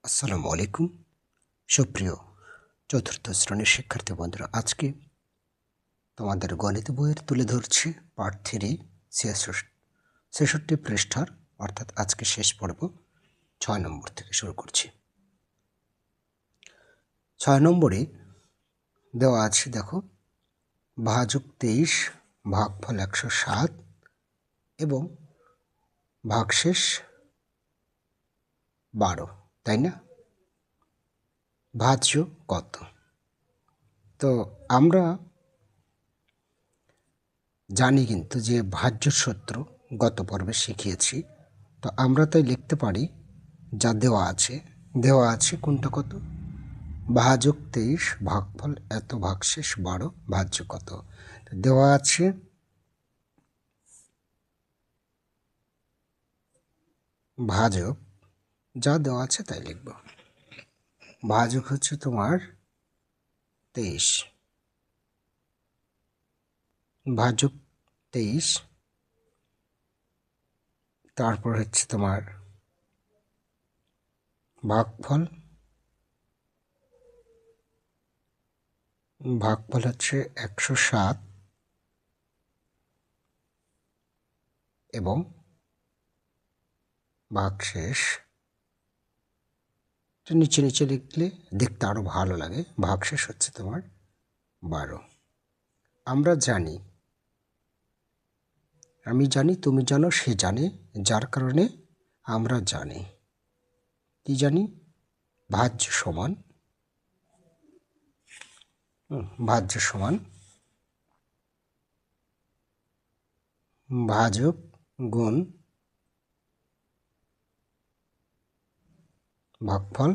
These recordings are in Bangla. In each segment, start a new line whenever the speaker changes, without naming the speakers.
আসসালামু আলাইকুম। সুপ্রিয় চতুর্থ শ্রেণীর শিক্ষার্থী বন্ধুরা, আজকে তোমাদের গণিত বইয়ের তুলে ধরছি পার্ট 3 ছেষট্টি পৃষ্ঠার, অর্থাৎ আজকে শেষ পর্ব 6 নম্বর থেকে শুরু করছি। 6 নম্বরে দেওয়া আছে, দেখো, ভাজক 23 ভাগফল 107 এবং ভাগশেষ 12, তাই না? ভাজ্য কত? তো আমরা জানি কিন্তু যে ভাজ্য সূত্র গত পর্বে শিখিয়েছি। তো আমরা তাই লিখতে পারি যা দেওয়া আছে কোনটা কত? ভাজক 23 ভাগফল এত ভাগশেষ 12 ভাজ্য কত? দেওয়া আছে ভাজক, যা দেওয়া আছে তাই লিখব। ভাজক হচ্ছে তোমার 23, ভাজক 23, তারপর হচ্ছে তোমার ভাগফল হচ্ছে 107 এবং ভাগশেষ নিচে নিচে লিখলে দেখতে আরো ভালো লাগে। ভাগশেষ হচ্ছে তোমার 12। আমরা জানি, আমি জানি, তুমি জানো, সে জানে, যার কারণে আমরা জানি। কি জানি? ভাজ্য সমান ভাজক গুণ ভাগফল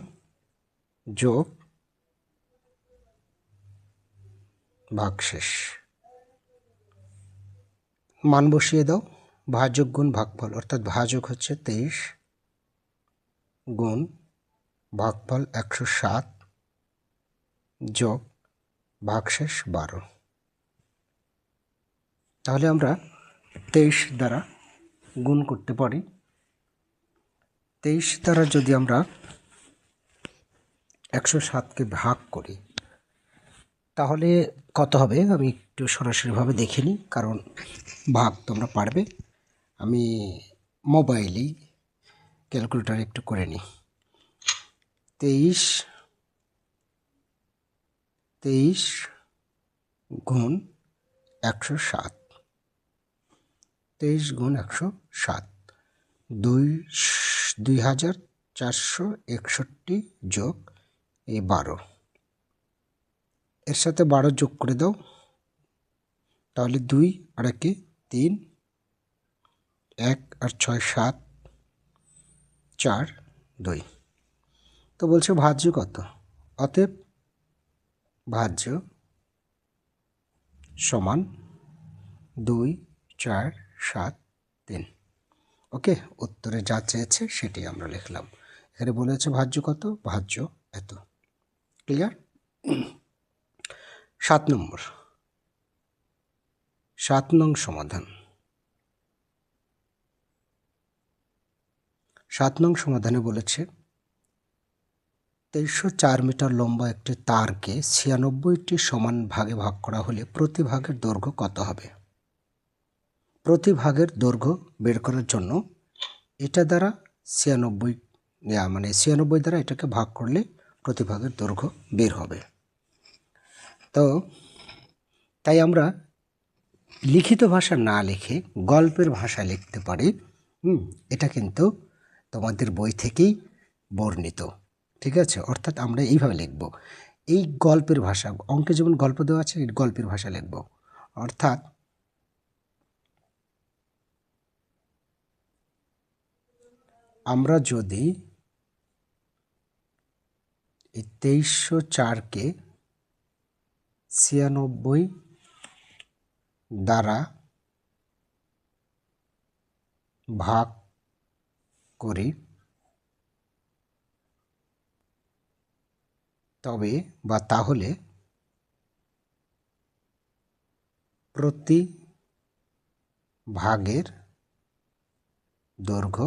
যোগ ভাগশেষ। মান বসিয়ে দাও। ভাজক গুণ ভাগফল, অর্থাৎ ভাজক হচ্ছে 23 গুণ ভাগফল 107 যোগ ভাগশেষ 12। তাহলে আমরা 23 দ্বারা গুণ করতে পারি। 23 দ্বারা যদি আমরা 107কে ভাগ করি তাহলে কত হবে? আমি একটু সরাসরিভাবে দেখে নিই, কারণ ভাগ তোমরা পারবে। আমি মোবাইলেই ক্যালকুলেটার একটু করে নিই। 23 গুণ 107, 23 গুণ 107, 2461 যোগ এই 12, এর সাথে 12 যোগ করে দাও, তাহলে 2 আর 1 3, 1 আর 6 7, 4 2। তো বলছে ভাজ্য কত? অতএব ভাজ্য সমান 2 4 7 3। ওকে, উত্তরে যা চেয়েছে সেটি আমরা লিখলাম। এখানে বলেছে ভাজ্য কত? ভাজ্য এত। ক্লিয়ার? 7 নম্বর, 7 নং সমাধান। 7 নং সমাধানে বলেছে 2304 মিটার লম্বা একটি তারকে 96টি সমান ভাগে ভাগ করা হলে প্রতি ভাগের দৈর্ঘ্য কত হবে? প্রতি ভাগের দৈর্ঘ্য বের করার জন্য এটা দ্বারা 96, মানে 96 দ্বারা এটাকে ভাগ করলে প্রতি ভাগের দৈর্ঘ্য বের হবে। তো তাই আমরা লিখিত ভাষা না লিখে গল্পের ভাষা লিখতে পারি। এটা কিন্তু তোমাদের বই থেকেই বর্ণিত, ঠিক আছে? অর্থাৎ আমরা এইভাবে লিখব, এই গল্পের ভাষা, অঙ্কে যেমন গল্প দেওয়া আছে, এই গল্পের ভাষা লিখব। অর্থাৎ আমরা যদি এই 2304কে 96 দ্বারা ভাগ করি তবে বা তাহলে প্রতি ভাগের দৈর্ঘ্য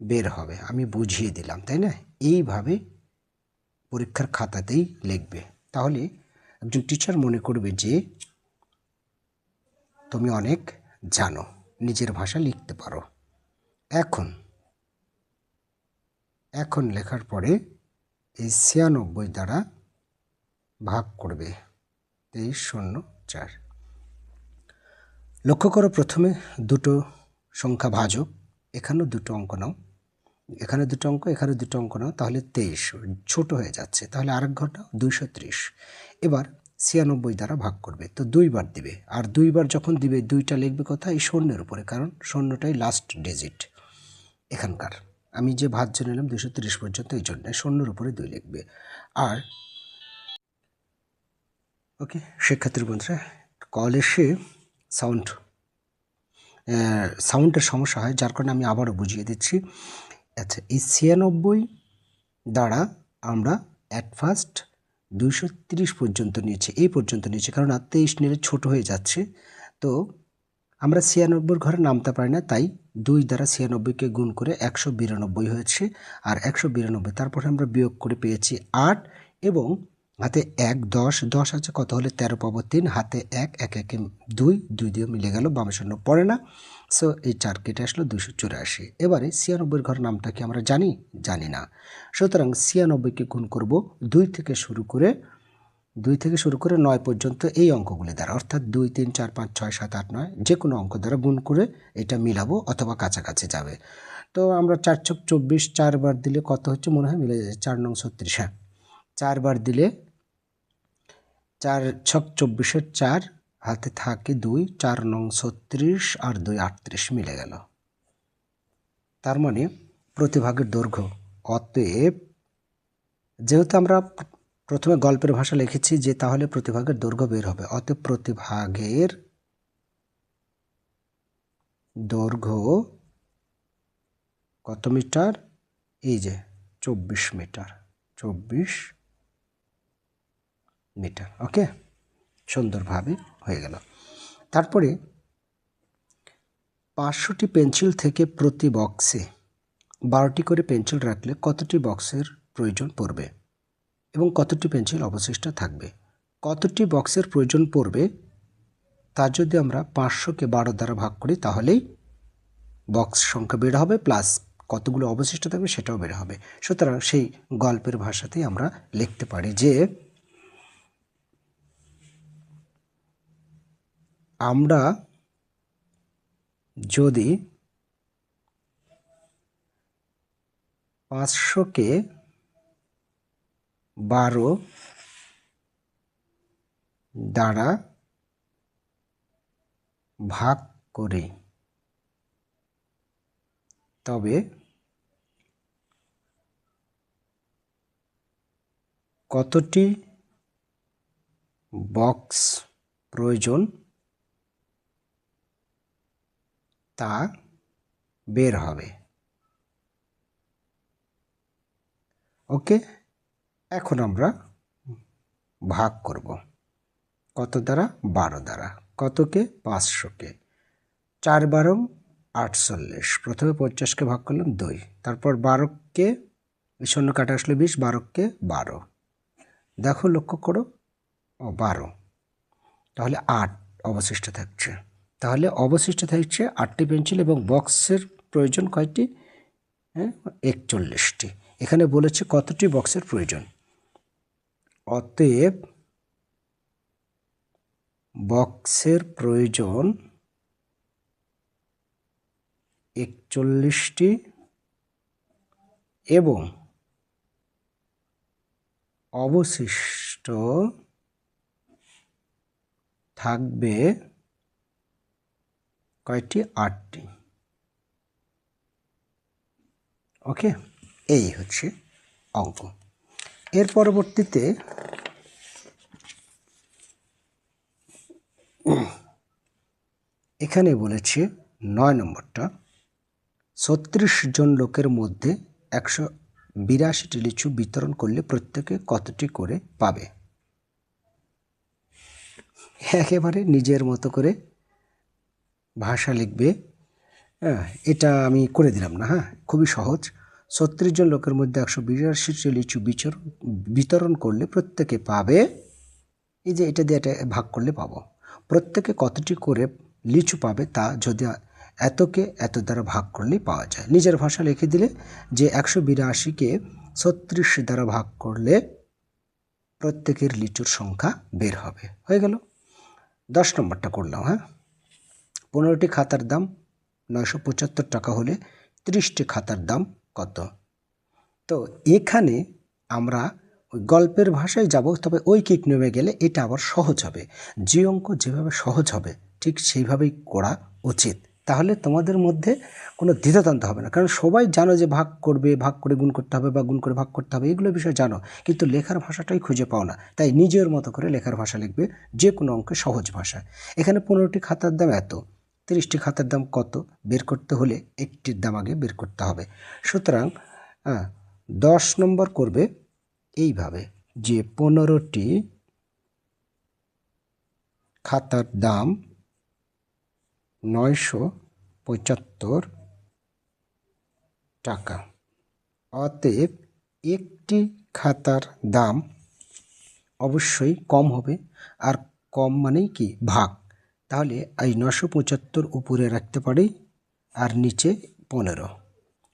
বের হবে। আমি বুঝিয়ে দিলাম, তাই না? এইভাবে পরীক্ষার খাতাতেই লিখবে। তাহলে একজন টিচার মনে করবে যে তুমি অনেক জানো, নিজের ভাষা লিখতে পারো। এখন লেখার পরে এই ৯৬ দ্বারা ভাগ করবে ২৩০৪। লক্ষ্য করো, প্রথমে দুটো সংখ্যা ভাজক, এখানেও দুটো অঙ্ক নাও, এখানে দুটো অঙ্ক, এখানে দুটো অঙ্ক নাও, তাহলে ২৩ ছোট হয়ে যাচ্ছে। তাহলে আরেক ঘর নাও, ২৩০। এবার ৯৬ দ্বারা ভাগ করবে, তো ২ বার দিবে। আর ২ বার যখন দিবে, ২টা লিখবে কোথায়? এই শূন্যের উপরে, কারণ শূন্যটাই লাস্ট ডিজিট এখানকার। আমি যে ভাজ্য নিলাম ২৩০ পর্যন্ত, এই জন্য শূন্যের উপরে ২ লিখবে। আর ওকে শিক্ষার্থী বন্ধুরা, কল এসে সাউন্ডের সমস্যা হয়, যার কারণে আমি আবারও বুঝিয়ে দিচ্ছি। আচ্ছা, এই ৯৬ দ্বারা আমরা অ্যাট ফার্স্ট ২৩০ পর্যন্ত নিয়েছি, এই পর্যন্ত নিয়েছি, কারণ ২৩ নিলে ছোট হয়ে যাচ্ছে। তো আমরা ৯৬ ঘরে নামতে পারি না, তাই ২ দ্বারা ৯৬কে গুণ করে ১৯২ হয়েছে। আর ১৯২, তারপরে আমরা বিয়োগ করে পেয়েছি ৮, এবং হাতে ১, ১০ আছে, কত হলে ১৩ পাবো ৩, হাতে ১, ১ একে ২, ২ দিয়ে মিলে গেল, বামে শূন্য পড়ে না। সো এই ৪ কেটে আসলো ২৮৪। এবারে ৯৬ ঘর নামটা কি আমরা জানি না। সুতরাং ৯৬কে গুণ করব ২ থেকে শুরু করে ৯ পর্যন্ত এই অঙ্কগুলি দ্বারা, অর্থাৎ ২, ৩, 4, 5, 6, 7, 8, 9 যে কোনো অঙ্ক দ্বারা গুণ করে এটা মিলাবো, অথবা কাছাকাছি যাবে। তো আমরা ৪ ছক ২৪, ৪ বার দিলে কত হচ্ছে মনে হয়? মিলে যাচ্ছে ৪ নং ৩৬। হ্যাঁ, ৪ বার দিলে ৪ ছক ২৪-এর ৪, হাতে থাকে ২, ৪ নং ৩৬ আর ২ ৩৮ মিলে গেল। তার মানে প্রতিভাগের দৈর্ঘ্য, অতএব যেহেতু আমরা প্রথমে গল্পের ভাষা লিখেছি যে, তাহলে প্রতিভাগের দৈর্ঘ্য বের হবে। অতএব প্রতিভাগের দৈর্ঘ্য কত মিটার? এই যে ২৪ মিটার, ২৪ মিটার। ওকে, সুন্দরভাবে হয়ে গেল। তারপরে ৫০০টি পেন্সিল থেকে প্রতি বক্সে ১২টি করে পেন্সিল রাখলে কতটি বক্সের প্রয়োজন পড়বে এবং কতটি পেন্সিল অবশিষ্ট থাকবে? কতটি বক্সের প্রয়োজন পড়বে তা যদি আমরা ৫০০কে ১২ দ্বারা ভাগ করি, তাহলেই বক্স সংখ্যা বের হবে, প্লাস কতগুলো অবশিষ্ট থাকবে সেটাও বের হবে। সুতরাং সেই গল্পের ভাষাতেই আমরা লিখতে পারি যে, আমরা যদি ৫০০কে ১২ দ্বারা ভাগ করি, তবে কতটি বক্স প্রয়োজন তা বের হবে। ওকে, এখন আমরা ভাগ করব কত দ্বারা? ১২ দ্বারা। কতকে? ৫০০কে। ৪ ১২ ৪৮। প্রথমে ৫০কে ভাগ করলাম ২, তারপর ১২কে, শূন্য কাটা আসলে ২০, ১২কে ১২। দেখো, লক্ষ্য করো, ১২, তাহলে ৮ অবশিষ্ট থাকছে। তাহলে অবশিষ্ট থাকছে ৮টি পেন্সিল, এবং বক্সের প্রয়োজন কয়টি? ৪১টি। এখানে বলেছে কতটি বক্সের প্রয়োজন। অতএব বক্সের প্রয়োজন ৪১টি, এবং অবশিষ্ট থাকবে কয়টি? ৮টি। ওকে, এই হচ্ছে অঙ্ক। এর পরবর্তীতে এখানে বলেছে ৯ নম্বরটা, ৩৬ জন লোকের মধ্যে ১৮২টি লিচু বিতরণ করলে প্রত্যেকে কতটি করে পাবে? একেবারে নিজের মতো করে ভাষা লিখবে। এটা আমি করে দিলাম না, হ্যাঁ, খুব খুবই সহজ। 36 জন লোকের মধ্যে 182টি লিচু বিতরণ করলে প্রত্যেকে পাবে, এই যে এটা দিয়ে এটা ভাগ করলে পাবো, প্রত্যেকে কতটি করে লিচু পাবে তা যদি এতকে এত দ্বারা ভাগ করলেই পাওয়া যায়। নিজের ভাষা লিখে দিলে যে 182কে 36 দ্বারা ভাগ করলে প্রত্যেকের লিচুর সংখ্যা বের হবে। হয়ে গেল। 10 নম্বরটা করলাম। হ্যাঁ, 15টি খাতার দাম 975 টাকা হলে 30টি খাতার দাম কত? তো এখানে আমরা ওই গল্পের ভাষায় যাব, তবে ঐকিক নিয়মে গেলে এটা আবার সহজ হবে। যে অঙ্ক যেভাবে সহজ হবে ঠিক সেইভাবেই করা উচিত, তাহলে তোমাদের মধ্যে কোনো দ্বিধাদ্বন্দ্ব হবে না। কারণ সবাই জানো যে ভাগ করবে, ভাগ করে গুণ করতে হবে বা গুণ করে ভাগ করতে হবে, এগুলো বিষয় জানো, কিন্তু লেখার ভাষাটাই খুঁজে পাও না। তাই নিজের মতো করে লেখার ভাষা লিখবে, যে কোনো অঙ্কে সহজ ভাষায়। এখানে 15টি খাতার দাম এত, 30টি খাতার দাম কত বের করতে হলে একটির দাম আগে বের করতে হবে। সুতরাং 10 নম্বর করবে এইভাবে যে 15টি খাতার দাম 975 টাকা, অতএব একটি খাতার দাম অবশ্যই কম হবে, আর কম মানেই কি ভাগ। তাহলে এই 975 উপরে রাখতে পারি আর নিচে 15।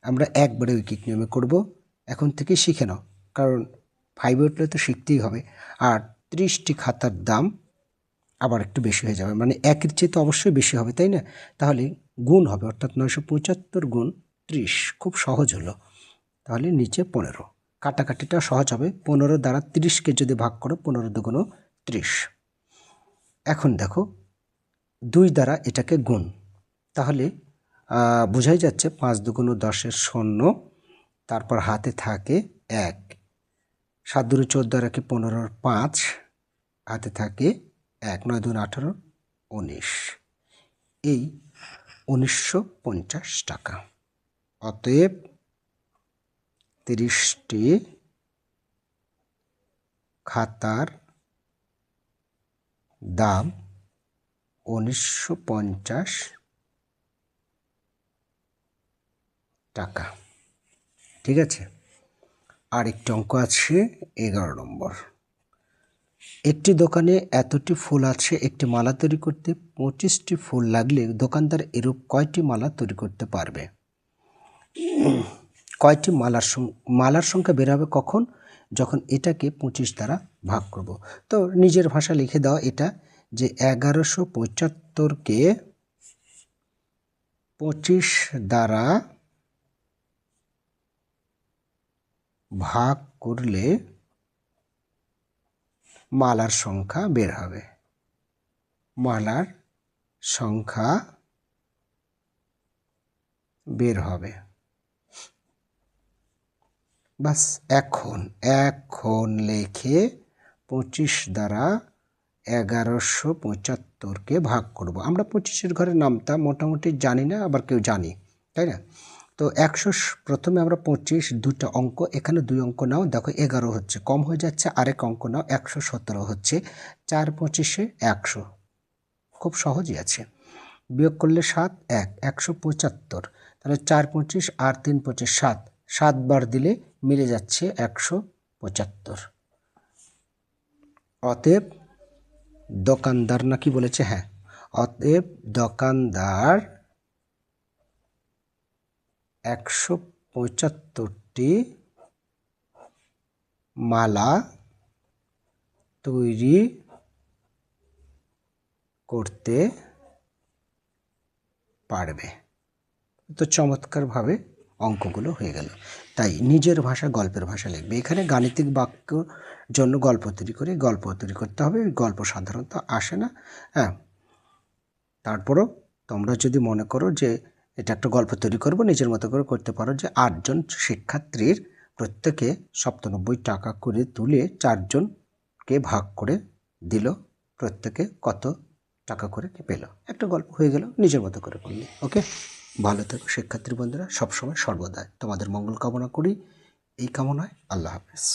আমরা একবারে ঐকিক নিয়মে করব, এখন থেকে শিখে নাও, কারণ 5 উঠলে তো শিখতেই হবে। আর 30টি খাতার দাম আবার একটু বেশি হয়ে যাবে, মানে একের চেয়ে তো অবশ্যই বেশি হবে, তাই না? তাহলে গুণ হবে, অর্থাৎ 975 গুণ 30, খুব সহজ হলো। তাহলে নিচে 15, কাটাকাটিটা সহজ হবে। 15 দ্বারা 30কে যদি ভাগ করো, 15 দুগুণ 30। এখন দেখো 2 দ্বারা এটাকে গুণ, তাহলে বোঝাই যাচ্ছে 5 দুগুণ 10-এর 0, তারপর হাতে থাকে 1, 7 দুগুণ 14 রাখে 15-এর 5, হাতে থাকে 1, 9 দুগুণ 18, 19, এই 1950 টাকা। অতএব 30টি খাতার দাম 1950 টাকা। ঠিক আছে। আর একটি অঙ্ক আছে 11 নম্বর। একটি দোকানে এতটি ফুল আছে, একটি মালা তৈরি করতে 25টি ফুল লাগলে দোকানদার এরূপ কয়টি মালা তৈরি করতে পারবে? কয়টি মালার সংখ্যা বের হবে কখন? যখন এটাকে 25 দ্বারা ভাগ করব। তো নিজের ভাষা লিখে দাও এটা, যে 1175কে 25 দ্বারা ভাগ করলে মালার সংখ্যা বের হবে। মালার সংখ্যা বের হবে। বাস, এখন লেখে 25 দ্বারা 1175কে ভাগ করব। আমরা 25-এর ঘরে নামতা মোটামুটি জানি না, আবার কেউ জানি, তাই না? তো 100, প্রথমে আমরা 25, দুটো অঙ্ক, এখানে 2 অঙ্ক নাও, দেখো 11 হচ্ছে, কম হয়ে যাচ্ছে, আরেক অঙ্ক নাও, 117 হচ্ছে, 4 25-এ 100, খুব সহজই আছে। বিয়োগ করলে 7, 1, 175, তাহলে 4 25 আর 3 25, 7, 7 বার দিলে মিলে যাচ্ছে 175। অতএব দোকানদার নাকি বলেছে, হ্যাঁ, অতএব দোকানদার 175টি মালা তৈরি করতে পারবে। তো চমৎকারভাবে অঙ্কগুলো হয়ে গেল। তাই নিজের ভাষা, গল্পের ভাষা লিখবে। এখানে গাণিতিক বাক্যর জন্য গল্প তৈরি করতে হবে। গল্প সাধারণত আসে না, হ্যাঁ। তারপরও তোমরা যদি মনে করো যে এটা একটা গল্প তৈরি করব, নিজের মতো করে করতে পারো, যে 8 জন শিক্ষার্থীর প্রত্যেকে 97 টাকা করে তুলে 4 জনকে ভাগ করে দিল, প্রত্যেকে কত টাকা করে পেল, একটা গল্প হয়ে গেল, নিজের মতো করে করলে। ওকে, ভালো থেকো শিক্ষার্থী বন্ধুরা, সবসময় সর্বদাই তোমাদের মঙ্গল কামনা করি। এই কামনায় আল্লাহ হাফেজ।